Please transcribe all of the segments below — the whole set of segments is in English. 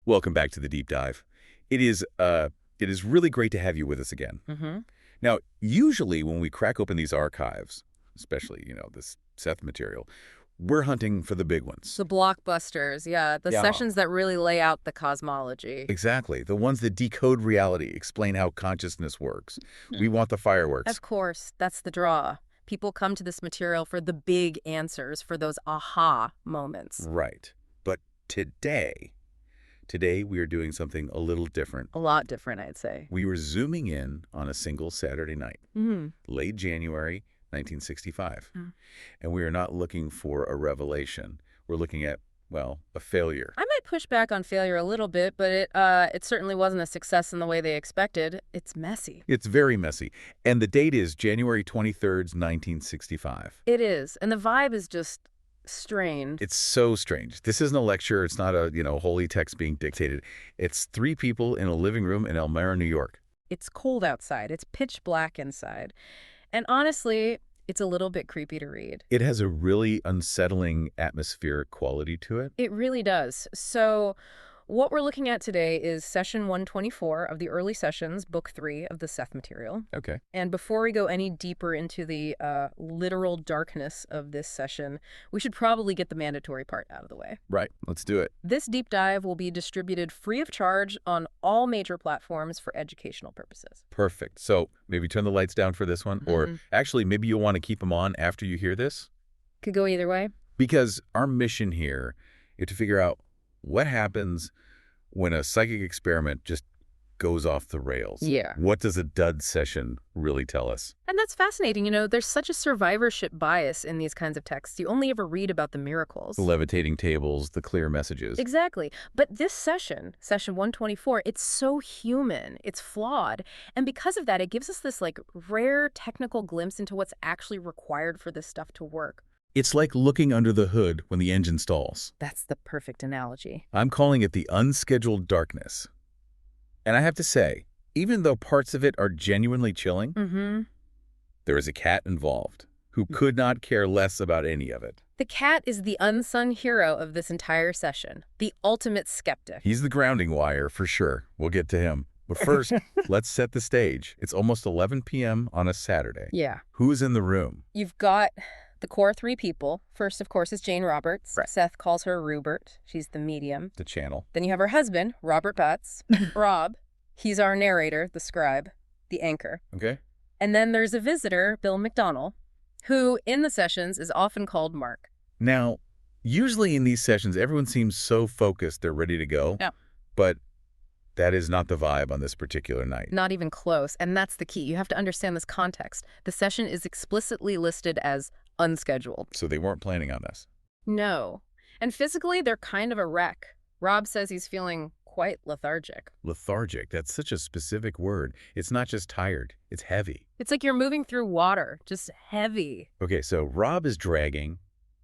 Welcome back to the deep dive. It is really great to have you with us again. Mm-hmm. Now, usually when we crack open these archives, especially, this Seth material, we're hunting for the big ones. The blockbusters, yeah. The Yeah. sessions that really lay out the cosmology. Exactly. The ones that decode reality, explain how consciousness works. We want the fireworks. Of course, that's the draw. People come to this material for the big answers, for those aha moments. Right. But today we are doing something a little different. A lot different, I'd say. We were zooming in on a single Saturday night, late January 1965. And we are not looking for a revelation. We're looking at, a failure. I might push back on failure a little bit, but it certainly wasn't a success in the way they expected. It's messy. It's very messy. And the date is January 23rd, 1965. It is. And the vibe is just strained. It's so strange. This isn't a lecture. It's not a, holy text being dictated. It's three people in a living room in Elmira, New York. It's cold outside. It's pitch black inside. And honestly, it's a little bit creepy to read. It has a really unsettling atmospheric quality to it. It really does. So what we're looking at today is session 124 of the early sessions, book 3 of the Seth material. Okay. And before we go any deeper into the literal darkness of this session, we should probably get the mandatory part out of the way. Right. Let's do it. This deep dive will be distributed free of charge on all major platforms for educational purposes. Perfect. So maybe turn the lights down for this one, or actually maybe you'll want to keep them on after you hear this. Could go either way. Because our mission here is to figure out what happens when a psychic experiment just goes off the rails. Yeah. What does a dud session really tell us? And that's fascinating. There's such a survivorship bias in these kinds of texts. You only ever read about the miracles. The levitating tables, the clear messages. Exactly. But this session 124, it's so human. It's flawed. And because of that, it gives us this rare technical glimpse into what's actually required for this stuff to work. It's like looking under the hood when the engine stalls. That's the perfect analogy. I'm calling it the unscheduled darkness. And I have to say, even though parts of it are genuinely chilling, there is a cat involved who could not care less about any of it. The cat is the unsung hero of this entire session, the ultimate skeptic. He's the grounding wire, for sure. We'll get to him. But first, let's set the stage. It's almost 11 p.m. on a Saturday. Yeah. Who's in the room? You've got the core 3 people. First, of course, is Jane Roberts. Right. Seth calls her Rubert. She's the medium. The channel. Then you have her husband, Robert Butts. Rob. He's our narrator, the scribe, the anchor. Okay. And then there's a visitor, Bill Macdonnel, who in the sessions is often called Mark. Now, usually in these sessions, everyone seems so focused they're ready to go. Yeah. But that is not the vibe on this particular night. Not even close. And that's the key. You have to understand this context. The session is explicitly listed as unscheduled. So they weren't planning on this. No. And physically, they're kind of a wreck. Rob says he's feeling quite lethargic. Lethargic. That's such a specific word. It's not just tired. It's heavy. It's like you're moving through water, just heavy. Okay, so Rob is dragging.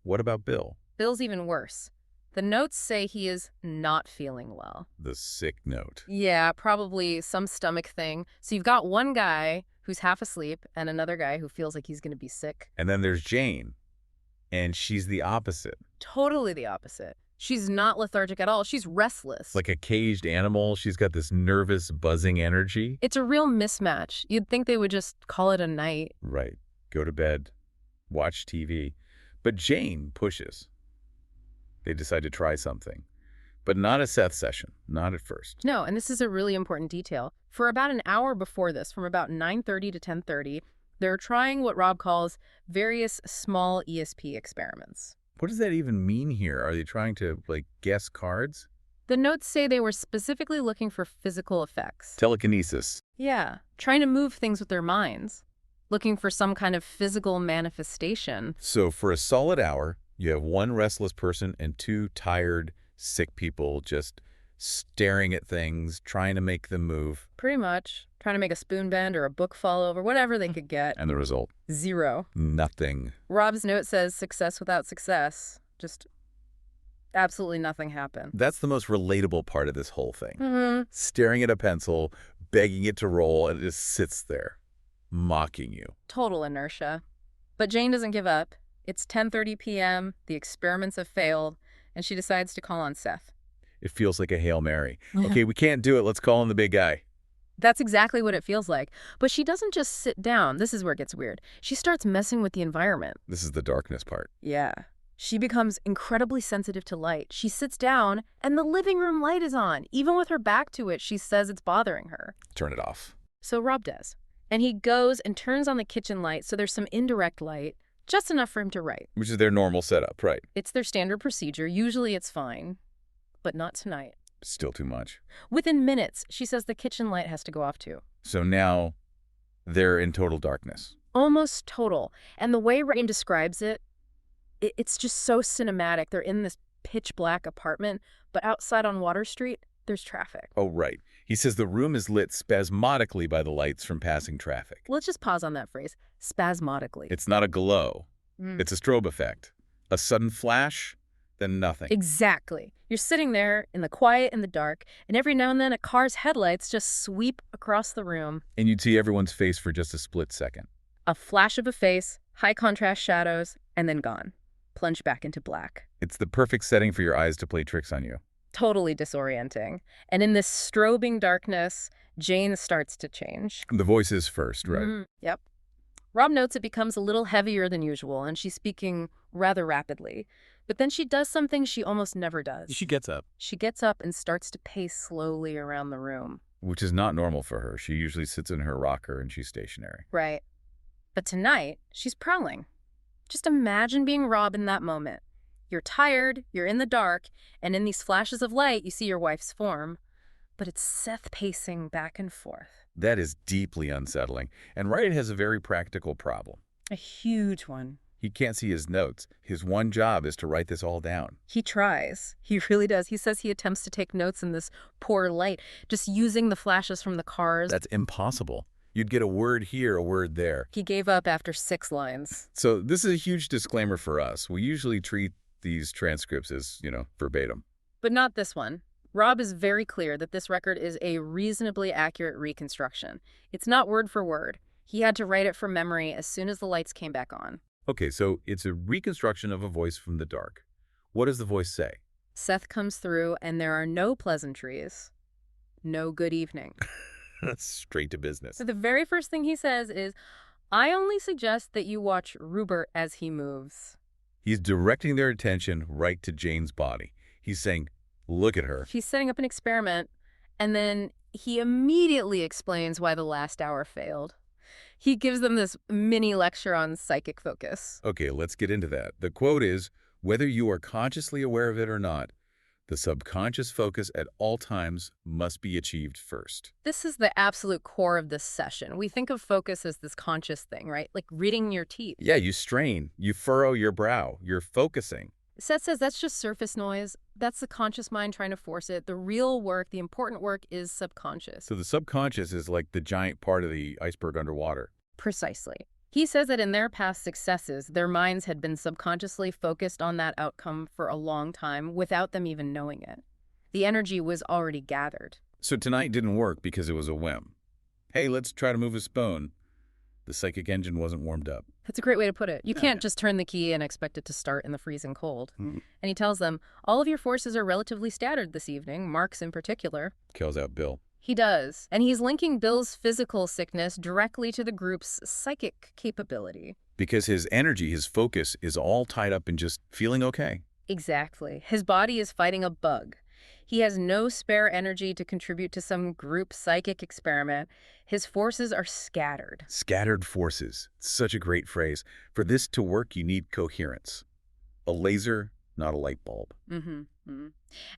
What about Bill? Bill's even worse. The notes say he is not feeling well. The sick note. Yeah, probably some stomach thing. So you've got one guy who's half asleep and another guy who feels like he's going to be sick. And then there's Jane, and she's the opposite. Totally the opposite. She's not lethargic at all. She's restless. Like a caged animal, she's got this nervous, buzzing energy. It's a real mismatch. You'd think they would just call it a night. Right. Go to bed, watch TV. But Jane pushes. They decide to try something. But not a Seth session, not at first. No, and this is a really important detail. For about an hour before this, from about 9:30 to 10:30, they're trying what Rob calls various small ESP experiments. What does that even mean here? Are they trying to, guess cards? The notes say they were specifically looking for physical effects. Telekinesis. Yeah, trying to move things with their minds, looking for some kind of physical manifestation. So for a solid hour, you have one restless person and two tired, sick people just staring at things, trying to make them move. Pretty much. Trying to make a spoon bend or a book fall over, whatever they could get. And the result? 0. Nothing. Rob's note says success without success. Just absolutely nothing happened. That's the most relatable part of this whole thing. Staring at a pencil, begging it to roll, and it just sits there, mocking you. Total inertia. But Jane doesn't give up. It's 10:30 p.m., the experiments have failed, and she decides to call on Seth. It feels like a Hail Mary. Okay, we can't do it. Let's call in the big guy. That's exactly what it feels like. But she doesn't just sit down. This is where it gets weird. She starts messing with the environment. This is the darkness part. Yeah. She becomes incredibly sensitive to light. She sits down, and the living room light is on. Even with her back to it, she says it's bothering her. Turn it off. So Rob does. And he goes and turns on the kitchen light, so there's some indirect light, just enough for him to write. Which is their normal setup, right? It's their standard procedure. Usually it's fine, but not tonight. Still too much. Within minutes, she says the kitchen light has to go off too. So now they're in total darkness. Almost total. And the way Rain describes it, it's just so cinematic. They're in this pitch black apartment, but outside on Water Street, there's traffic. Oh, right. He says the room is lit spasmodically by the lights from passing traffic. Let's just pause on that phrase, spasmodically. It's not a glow. It's a strobe effect. A sudden flash, then nothing. Exactly. You're sitting there in the quiet and the dark, and every now and then a car's headlights just sweep across the room. And you'd see everyone's face for just a split second. A flash of a face, high contrast shadows, and then gone. Plunge back into black. It's the perfect setting for your eyes to play tricks on you. Totally disorienting. And in this strobing darkness, Jane starts to change. The voice is first, right? Yep. Rob notes it becomes a little heavier than usual, and she's speaking rather rapidly. But then she does something she almost never does. She gets up. She gets up and starts to pace slowly around the room. Which is not normal for her. She usually sits in her rocker and she's stationary. Right. But tonight, she's prowling. Just imagine being Rob in that moment. You're tired, you're in the dark, and in these flashes of light, you see your wife's form. But it's Seth pacing back and forth. That is deeply unsettling. And Wright has a very practical problem. A huge one. He can't see his notes. His one job is to write this all down. He tries. He really does. He says he attempts to take notes in this poor light, just using the flashes from the cars. That's impossible. You'd get a word here, a word there. He gave up after 6 lines. So this is a huge disclaimer for us. We usually treat these transcripts as, verbatim. But not this one. Rob is very clear that this record is a reasonably accurate reconstruction. It's not word for word. He had to write it from memory as soon as the lights came back on. Okay, so it's a reconstruction of a voice from the dark. What does the voice say? Seth comes through, and there are no pleasantries. No good evening. Straight to business. So the very first thing he says is, I only suggest that you watch Rupert as he moves. He's directing their attention right to Jane's body. He's saying, look at her. She's setting up an experiment, and then he immediately explains why the last hour failed. He gives them this mini lecture on psychic focus. Okay, let's get into that. The quote is, whether you are consciously aware of it or not, the subconscious focus at all times must be achieved first. This is the absolute core of this session. We think of focus as this conscious thing, right? Like reading your teeth. Yeah, you strain, you furrow your brow, you're focusing. Seth says that's just surface noise. That's the conscious mind trying to force it. The real work, the important work, is subconscious. So the subconscious is like the giant part of the iceberg underwater. Precisely. He says that in their past successes, their minds had been subconsciously focused on that outcome for a long time without them even knowing it. The energy was already gathered. So tonight didn't work because it was a whim. Hey, let's try to move a spoon. The psychic engine wasn't warmed up. That's a great way to put it. You can't just turn the key and expect it to start in the freezing cold. And he tells them, all of your forces are relatively scattered this evening, Mark's in particular. Kills out Bill. He does. And he's linking Bill's physical sickness directly to the group's psychic capability. Because his energy, his focus, is all tied up in just feeling okay. Exactly. His body is fighting a bug. He has no spare energy to contribute to some group psychic experiment. His forces are scattered. Scattered forces. Such a great phrase. For this to work, you need coherence. A laser, not a light bulb.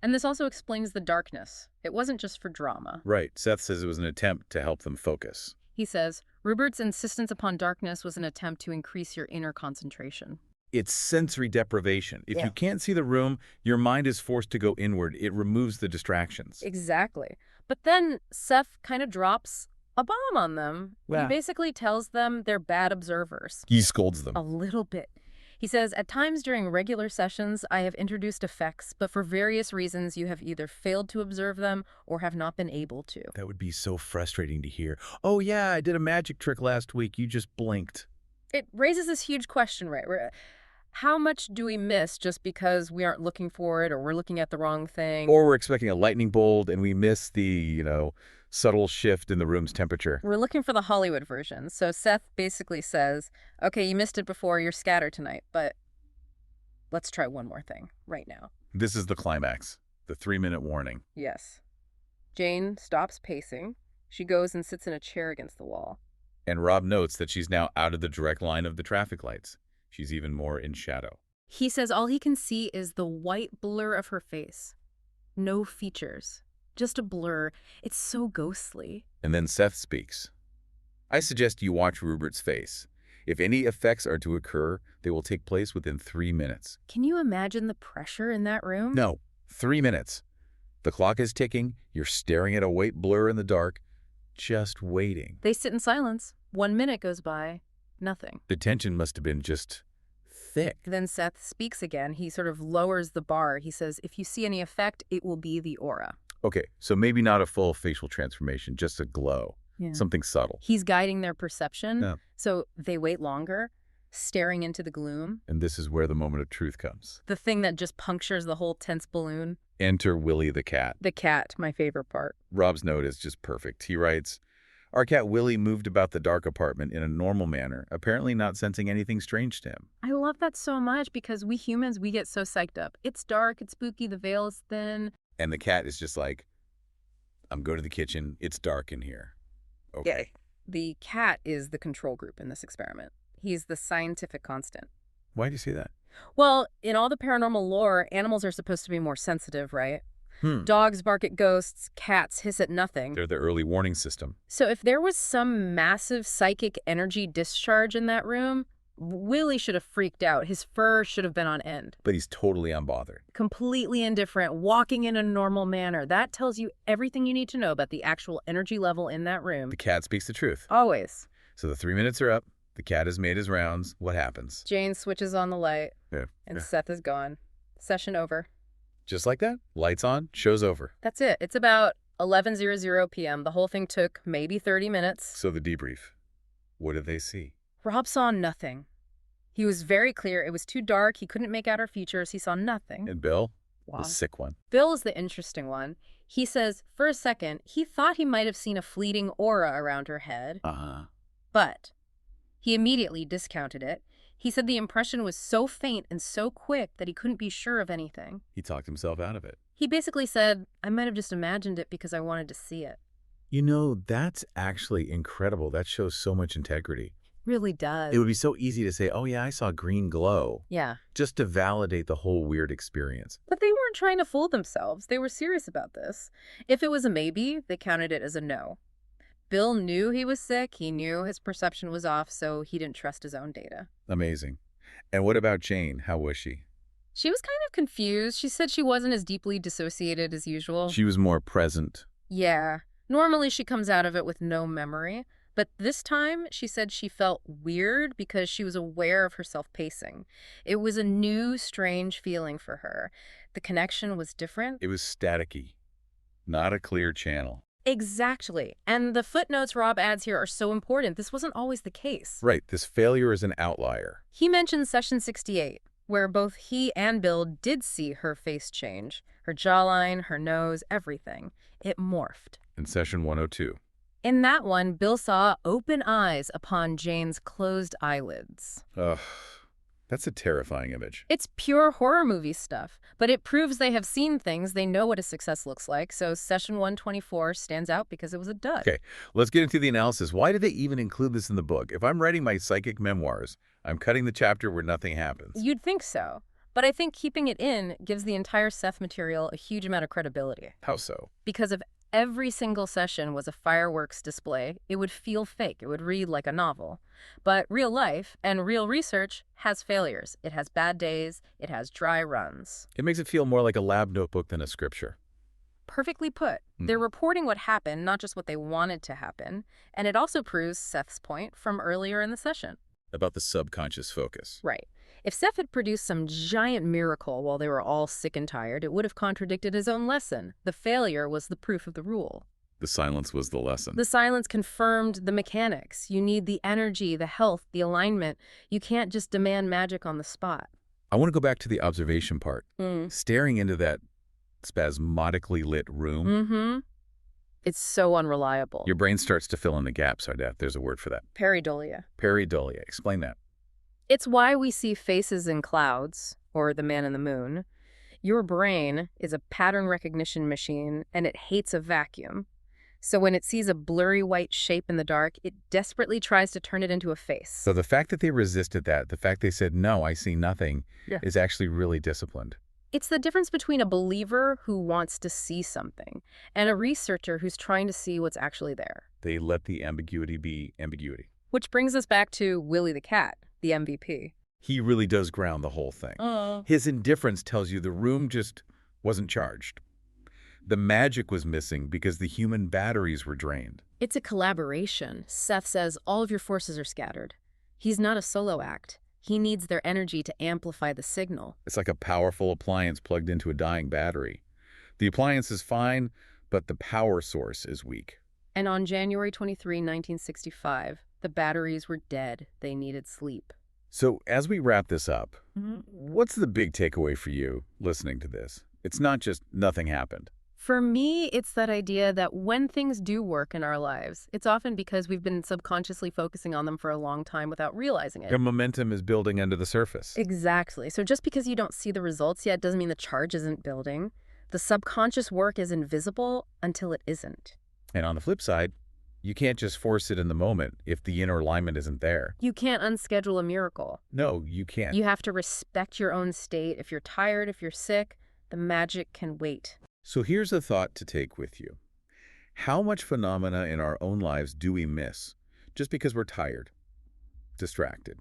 And this also explains the darkness. It wasn't just for drama. Right. Seth says it was an attempt to help them focus. He says, Rupert's insistence upon darkness was an attempt to increase your inner concentration. It's sensory deprivation. If you can't see the room, your mind is forced to go inward. It removes the distractions. Exactly. But then Seth kind of drops a bomb on them. Yeah. He basically tells them they're bad observers. He scolds them. A little bit. He says, at times during regular sessions, I have introduced effects, but for various reasons, you have either failed to observe them or have not been able to. That would be so frustrating to hear. Oh, yeah, I did a magic trick last week. You just blinked. It raises this huge question, right? How much do we miss just because we aren't looking for it or we're looking at the wrong thing? Or we're expecting a lightning bolt and we miss the, subtle shift in the room's temperature. We're looking for the Hollywood version. So Seth basically says, okay, you missed it before, you're scattered tonight, but let's try one more thing right now. This is the climax, the 3-minute warning. Yes. Jane stops pacing. She goes and sits in a chair against the wall. And Rob notes that she's now out of the direct line of the traffic lights. She's even more in shadow. He says all he can see is the white blur of her face. No features. Just a blur. It's so ghostly. And then Seth speaks. I suggest you watch Rupert's face. If any effects are to occur, they will take place within 3 minutes. Can you imagine the pressure in that room? No, 3 minutes. The clock is ticking. You're staring at a white blur in the dark, just waiting. They sit in silence. 1 minute goes by. Nothing. The tension must have been just thick. Then Seth speaks again. He sort of lowers the bar. He says, if you see any effect, it will be the aura. Okay, so maybe not a full facial transformation, just a glow. Yeah. Something subtle. He's guiding their perception. Yeah. So they wait longer, staring into the gloom. And this is where the moment of truth comes. The thing that just punctures the whole tense balloon. Enter Willie the cat. The cat, my favorite part. Rob's note is just perfect. He writes, our cat Willie moved about the dark apartment in a normal manner, apparently not sensing anything strange to him. I love that so much because we humans, we get so psyched up. It's dark, it's spooky, the veil is thin. And the cat is just like, I'm going to the kitchen. It's dark in here. Okay. Yeah. The cat is the control group in this experiment. He's the scientific constant. Why do you say that? Well, in all the paranormal lore, animals are supposed to be more sensitive, right? Dogs bark at ghosts, cats hiss at nothing. They're the early warning system. So if there was some massive psychic energy discharge in that room, Willie should have freaked out. His fur should have been on end. But he's totally unbothered. Completely indifferent, walking in a normal manner. That tells you everything you need to know about the actual energy level in that room. The cat speaks the truth. Always. So the 3 minutes are up. The cat has made his rounds. What happens? Jane switches on the light, and Seth is gone. Session over. Just like that. Lights on, show's over. That's it. It's about 11:00 p.m. The whole thing took maybe 30 minutes. So the debrief. What did they see? Rob saw nothing. He was very clear. It was too dark. He couldn't make out her features. He saw nothing. And Bill? Wow. The sick one. Bill is the interesting one. He says, for a second, he thought he might have seen a fleeting aura around her head. But he immediately discounted it. He said the impression was so faint and so quick that he couldn't be sure of anything. He talked himself out of it. He basically said, I might have just imagined it because I wanted to see it. You know, that's actually incredible. That shows so much integrity. Really does. It would be so easy to say, oh yeah, I saw green glow. Yeah. Just to validate the whole weird experience. But they weren't trying to fool themselves. They were serious about this. If it was a maybe, they counted it as a no. Bill knew he was sick. He knew his perception was off, so he didn't trust his own data. Amazing. And what about Jane? How was she? She was kind of confused. She said she wasn't as deeply dissociated as usual. She was more present. Yeah. Normally she comes out of it with no memory. But this time, she said she felt weird because she was aware of herself pacing. It was a new, strange feeling for her. The connection was different. It was staticky, not a clear channel. Exactly. And the footnotes Rob adds here are so important. This wasn't always the case. Right. This failure is an outlier. He mentions session 68, where both he and Bill did see her face change. Her jawline, her nose, everything. It morphed. In session 102. In that one, Bill saw open eyes upon Jane's closed eyelids. Ugh. That's a terrifying image. It's pure horror movie stuff, but it proves they have seen things. They know what a success looks like. So session 124 stands out because it was a dud. Okay, let's get into the analysis. Why did they even include this in the book? If I'm writing my psychic memoirs, I'm cutting the chapter where nothing happens. You'd think so. But I think keeping it in gives the entire Seth material a huge amount of credibility. How so? Because if every single session was a fireworks display, it would feel fake. It would read like a novel. But real life and real research has failures. It has bad days. It has dry runs. It makes it feel more like a lab notebook than a scripture. Perfectly put. They're reporting what happened, not just what they wanted to happen. And it also proves Seth's point from earlier in the session. About the subconscious focus. Right. If Seth had produced some giant miracle while they were all sick and tired, it would have contradicted his own lesson. The failure was the proof of the rule. The silence was the lesson. The silence confirmed the mechanics. You need the energy, the health, the alignment. You can't just demand magic on the spot. I want to go back to the observation part. Staring into that spasmodically lit room. It's so unreliable. Your brain starts to fill in the gaps, I doubt. There's a word for that. Pareidolia. Pareidolia. Explain that. It's why we see faces in clouds, or the man in the moon. Your brain is a pattern recognition machine, and it hates a vacuum. So when it sees a blurry white shape in the dark, it desperately tries to turn it into a face. So the fact that they resisted that, the fact they said, no, I see nothing, is actually really disciplined. It's the difference between a believer who wants to see something and a researcher who's trying to see what's actually there. They let the ambiguity be ambiguity. Which brings us back to Willie the cat, the MVP. He really does ground the whole thing. His indifference tells you the room just wasn't charged. The magic was missing because the human batteries were drained. It's a collaboration. Seth says all of your forces are scattered. He's not a solo act. He needs their energy to amplify the signal. It's like a powerful appliance plugged into a dying battery. The appliance is fine, but the power source is weak. And on January 23, 1965, the batteries were dead. They needed sleep. So as we wrap this up, what's the big takeaway for you listening to this? It's not just nothing happened. For me, it's that idea that when things do work in our lives, it's often because we've been subconsciously focusing on them for a long time without realizing it. Your momentum is building under the surface. Exactly. So just because you don't see the results yet doesn't mean the charge isn't building. The subconscious work is invisible until it isn't. And on the flip side, you can't just force it in the moment if the inner alignment isn't there. You can't unschedule a miracle. No, you can't. You have to respect your own state. If you're tired, if you're sick, the magic can wait. So here's a thought to take with you. How much phenomena in our own lives do we miss just because we're tired, distracted,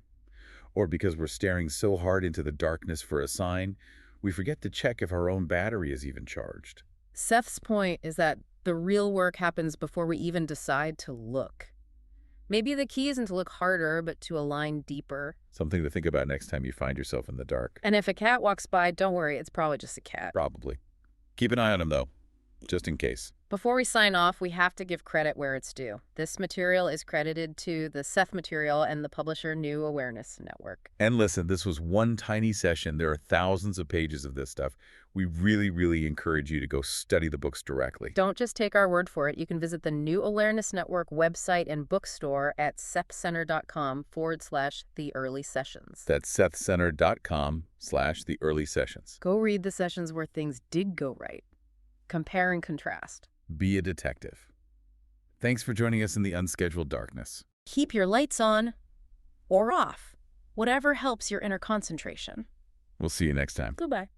or because we're staring so hard into the darkness for a sign, we forget to check if our own battery is even charged? Seth's point is that the real work happens before we even decide to look. Maybe the key isn't to look harder, but to align deeper. Something to think about next time you find yourself in the dark. And if a cat walks by, don't worry, it's probably just a cat. Probably. Keep an eye on him, though, just in case. Before we sign off, we have to give credit where it's due. This material is credited to the Seth material and the publisher New Awareness Network. And listen, this was one tiny session. There are thousands of pages of this stuff. We really, really encourage you to go study the books directly. Don't just take our word for it. You can visit the New Awareness Network website and bookstore at sethcenter.com/the early sessions. That's sethcenter.com/the early sessions. Go read the sessions where things did go right. Compare and contrast. Be a detective. Thanks for joining us in the unscheduled darkness. Keep your lights on or off, whatever helps your inner concentration. We'll see you next time. Goodbye.